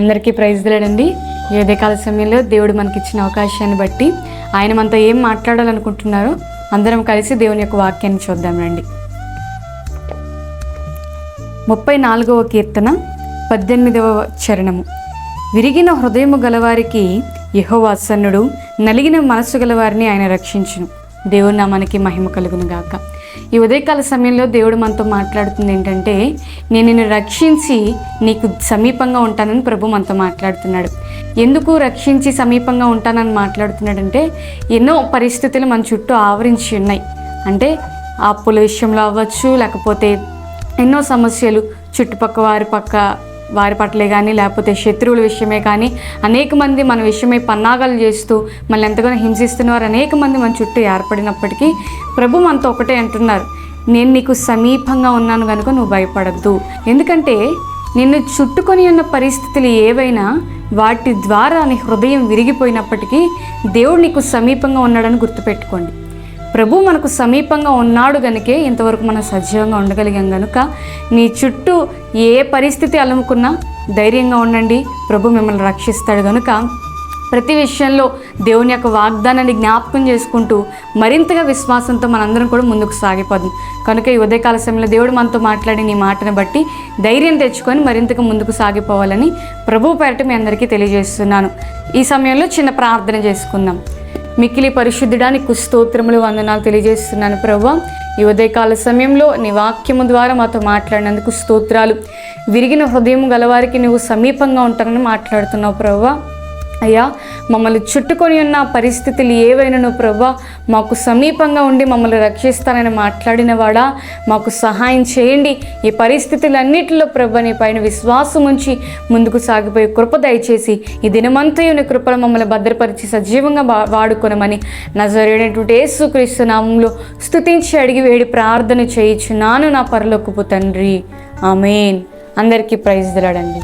అందరికీ ప్రైజ్ దిలేడండి. ఈ ఉదయకాల సమయంలో దేవుడు మనకిచ్చిన అవకాశాన్ని బట్టి ఆయన మనతో ఏం మాట్లాడాలనుకుంటున్నారో అందరం కలిసి దేవుని యొక్క వాక్యాన్ని చూద్దాం రండి. 34వ కీర్తన 18వ చరణము. విరిగిన హృదయము గలవారికి యెహోవా ఆసన్నుడు, నలిగిన మనసు గలవారిని ఆయన రక్షించును. దేవుడు నామానికి మహిమ కలుగును గాక. ఈ ఉదయకాల సమయంలో దేవుడు మనతో మాట్లాడుతుంది ఏంటంటే, నేను నిన్ను రక్షించి నీకు సమీపంగా ఉంటానని ప్రభు మనతో మాట్లాడుతున్నాడు. ఎందుకు రక్షించి సమీపంగా ఉంటానని మాట్లాడుతున్నాడంటే, ఎన్నో పరిస్థితులు మన చుట్టూ ఆవరించి ఉన్నాయి. అంటే అప్పుల విషయంలో అవ్వచ్చు, లేకపోతే ఎన్నో సమస్యలు చుట్టుపక్క వారి పట్లే కానీ, లేకపోతే శత్రువుల విషయమే కానీ, అనేక మంది మన విషయమై పన్నాగాలు చేస్తూ మనల్ని ఎంతగానో హింసిస్తున్నవారు అనేక మంది మన చుట్టూ ఏర్పడినప్పటికీ ప్రభు మనతో ఒకటే అంటున్నారు, నేను నీకు సమీపంగా ఉన్నాను కనుక నువ్వు భయపడద్దు. ఎందుకంటే నిన్ను చుట్టుకొని ఉన్న పరిస్థితులు ఏవైనా వాటి ద్వారా నీ హృదయం విరిగిపోయినప్పటికీ దేవుడు నీకు సమీపంగా ఉన్నాడని గుర్తుపెట్టుకోండి. ప్రభు మనకు సమీపంగా ఉన్నాడు కనుకే ఇంతవరకు మనం సజీవంగా ఉండగలిగాం కనుక నీ చుట్టూ ఏ పరిస్థితి అలుముకున్నా ధైర్యంగా ఉండండి. ప్రభు మిమ్మల్ని రక్షిస్తాడు కనుక ప్రతి విషయంలో దేవుని యొక్క వాగ్దానాన్ని జ్ఞాపకం చేసుకుంటూ మరింతగా విశ్వాసంతో మనందరం కూడా ముందుకు సాగిపోదాం. కనుక ఈ ఉదయకాల సమయంలో దేవుడు మనతో మాట్లాడి నీ మాటను బట్టి ధైర్యం తెచ్చుకొని మరింతగా ముందుకు సాగిపోవాలని ప్రభు పేరట మీ అందరికీ తెలియజేస్తున్నాను. ఈ సమయంలో చిన్న ప్రార్థన చేసుకుందాం. మిక్కిలి పరిశుద్ధుడా, నీకు స్తోత్రములు, వందనాలు తెలియజేస్తున్నాను ప్రభువా. ఈ ఉదయకాల సమయంలో నీ వాక్యము ద్వారా మాతో మాట్లాడినందుకు స్తోత్రాలు. విరిగిన హృదయం గలవారికి నువ్వు సమీపంగా ఉంటానని మాట్లాడుతున్నావు ప్రభువా. అయ్యా, మమ్మల్ని చుట్టుకొని ఉన్న పరిస్థితులు ఏవైనాను ప్రభువా, మాకు సమీపంగా ఉండి మమ్మల్ని రక్షిస్తానని మాట్లాడిన వాడా, మాకు సహాయం చేయండి. ఈ పరిస్థితులన్నిటిలో ప్రభువా నీ పైన విశ్వాసం ఉంచి ముందుకు సాగిపోయి కృప దయచేసి ఈ దినమంతయు నీ కృపను మమ్మల్ని భద్రపరిచి సజీవంగా వాడుకొనమని నజరేయుడైనటువంటి యేసుక్రీస్తు నామములో స్తుతించి అడిగి వేడి ప్రార్థన చేయుచున్నాను నా పరలోకపు తండ్రి. ఆమేన్. అందరికీ ప్రైజ్ దిలాడండి.